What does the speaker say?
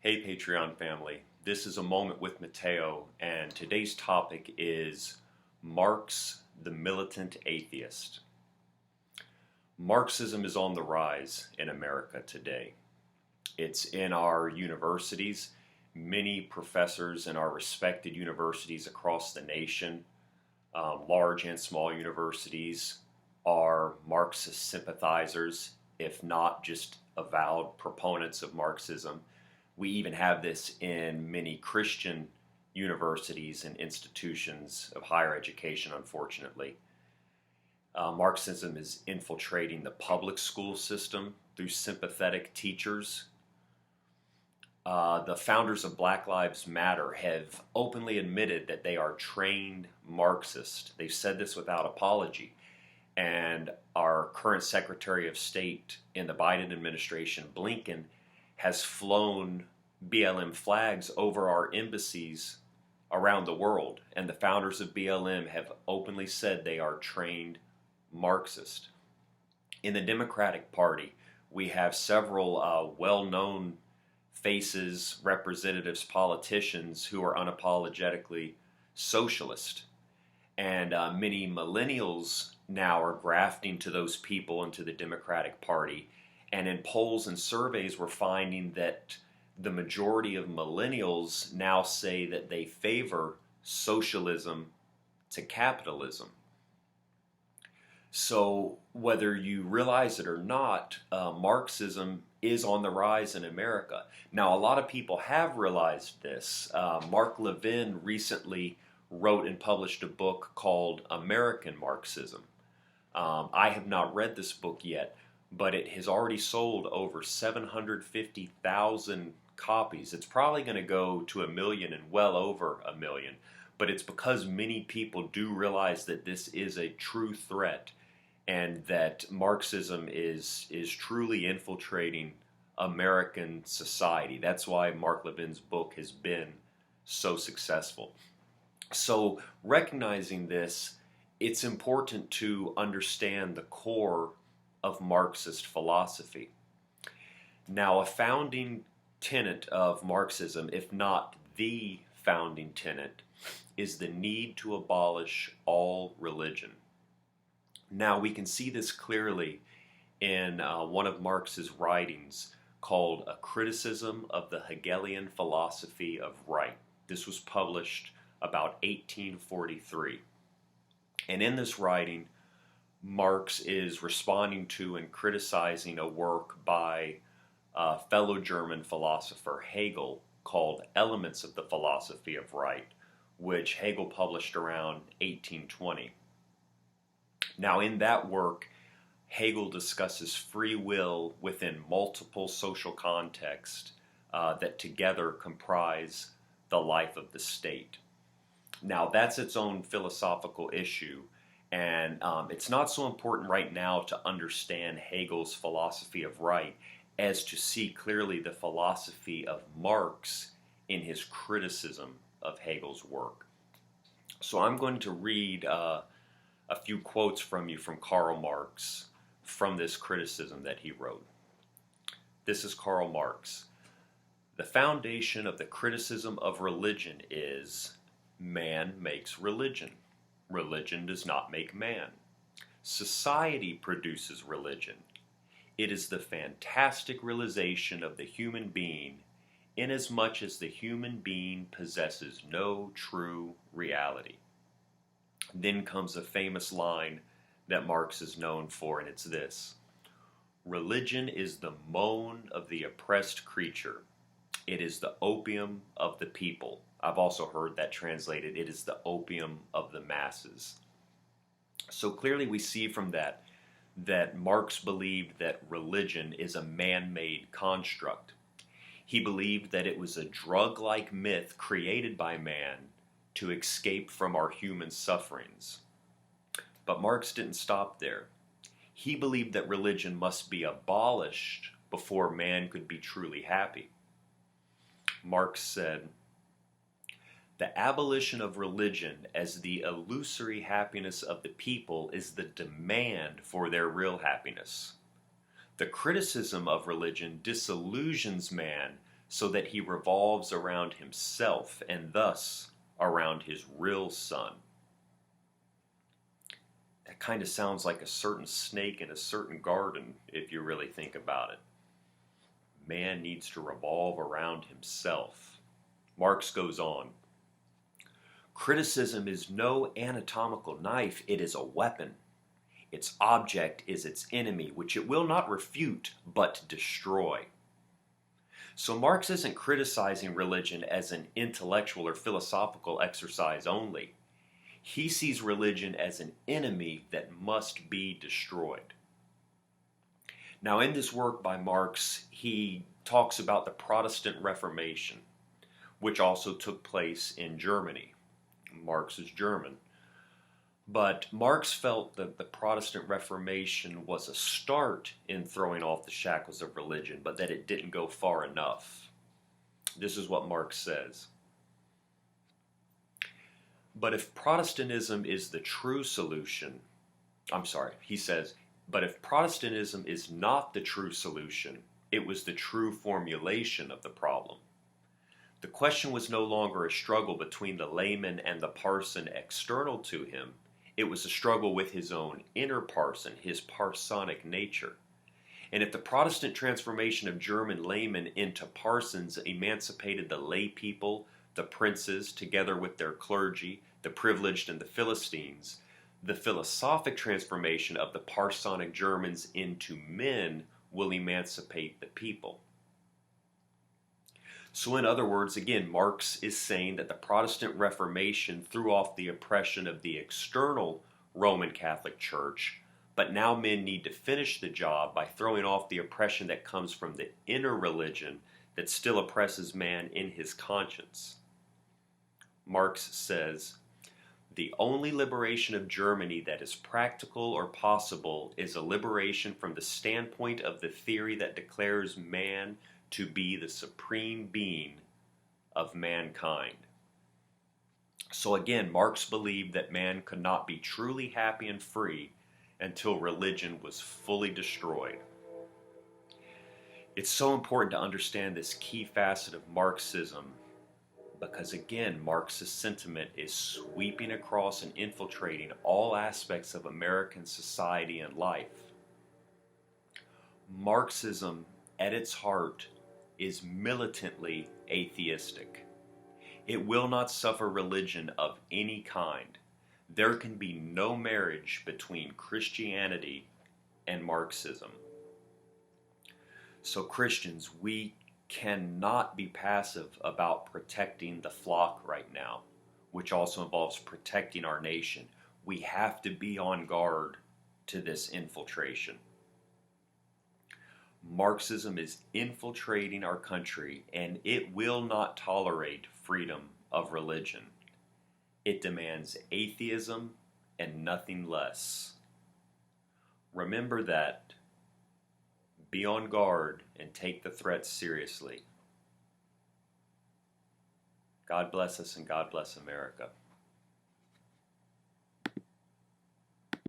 Hey Patreon family, this is a moment with Mateo, and today's topic is Marx, the Militant Atheist. Marxism is on the rise in America today. It's in our universities. Many professors in our respected universities across the nation, large and small universities, are Marxist sympathizers, if not just avowed proponents of Marxism. We even have this in many Christian universities and institutions of higher education, unfortunately. Marxism is infiltrating the public school system through sympathetic teachers. The founders of Black Lives Matter have openly admitted that they are trained Marxists. They've said this without apology. And our current Secretary of State in the Biden administration, Blinken, has flown BLM flags over our embassies around the world, and the founders of BLM have openly said they are trained Marxist. In the Democratic Party, we have several well-known faces, representatives, politicians who are unapologetically socialist, and many millennials now are grafting to those people into the Democratic Party. And in polls and surveys, we're finding that the majority of millennials now say that they favor socialism to capitalism. So whether you realize it or not, Marxism is on the rise in America. Now, a lot of people have realized this. Mark Levin recently wrote and published a book called American Marxism. I have not read this book yet, but it has already sold over 750,000 copies. It's probably going to go to 1 million and well over 1 million, but it's because many people do realize that this is a true threat and that Marxism is truly infiltrating American society. That's why Mark Levin's book has been so successful. So recognizing this, it's important to understand the core of Marxist philosophy. Now, a founding tenet of Marxism, if not the founding tenet, is the need to abolish all religion. Now, we can see this clearly in one of Marx's writings called A Criticism of the Hegelian Philosophy of Right. This was published about 1843. And in this writing, Marx is responding to and criticizing a work by a fellow German philosopher, Hegel, called Elements of the Philosophy of Right, which Hegel published around 1820. Now, in that work, Hegel discusses free will within multiple social contexts that together comprise the life of the state. Now, that's its own philosophical issue, and it's not so important right now to understand Hegel's philosophy of right as to see clearly the philosophy of Marx in his criticism of Hegel's work. So I'm going to read a few quotes from Karl Marx from this criticism that he wrote. This is Karl Marx. The foundation of the criticism of religion is man makes religion. Religion does not make man. Society produces religion. It is the fantastic realization of the human being inasmuch as the human being possesses no true reality. Then comes a famous line that Marx is known for, and it's this: religion is the moan of the oppressed creature. It is the opium of the people. I've also heard that translated, it is the opium of the masses. So clearly we see from that Marx believed that religion is a man-made construct. He believed that it was a drug-like myth created by man to escape from our human sufferings. But Marx didn't stop there. He believed that religion must be abolished before man could be truly happy. Marx said, "The abolition of religion as the illusory happiness of the people is the demand for their real happiness. The criticism of religion disillusions man so that he revolves around himself and thus around his real son. That kind of sounds like a certain snake in a certain garden, if you really think about it. Man needs to revolve around himself. Marx goes on. Criticism is no anatomical knife, it is a weapon. Its object is its enemy, which it will not refute, but destroy. So Marx isn't criticizing religion as an intellectual or philosophical exercise only. He sees religion as an enemy that must be destroyed. Now, in this work by Marx, he talks about the Protestant Reformation, which also took place in Germany. Marx is German. But Marx felt that the Protestant Reformation was a start in throwing off the shackles of religion, but that it didn't go far enough. This is what Marx says. But if Protestantism is the true solution, he says, but if Protestantism is not the true solution, it was the true formulation of the problem. The question was no longer a struggle between the layman and the parson external to him. It was a struggle with his own inner parson, his parsonic nature. And if the Protestant transformation of German laymen into parsons emancipated the lay people, the princes, together with their clergy, the privileged and the Philistines, the philosophic transformation of the parsonic Germans into men will emancipate the people. So in other words, again, Marx is saying that the Protestant Reformation threw off the oppression of the external Roman Catholic Church, but now men need to finish the job by throwing off the oppression that comes from the inner religion that still oppresses man in his conscience. Marx says, the only liberation of Germany that is practical or possible is a liberation from the standpoint of the theory that declares man to be the supreme being of mankind. So again, Marx believed that man could not be truly happy and free until religion was fully destroyed. It's so important to understand this key facet of Marxism because again, Marx's sentiment is sweeping across and infiltrating all aspects of American society and life. Marxism, at its heart, is militantly atheistic. It will not suffer religion of any kind. There can be no marriage between Christianity and Marxism. So Christians, we cannot be passive about protecting the flock right now, which also involves protecting our nation. We have to be on guard to this infiltration. Marxism is infiltrating our country, and it will not tolerate freedom of religion. It demands atheism and nothing less. Remember that. Be on guard and take the threat seriously. God bless us and God bless America.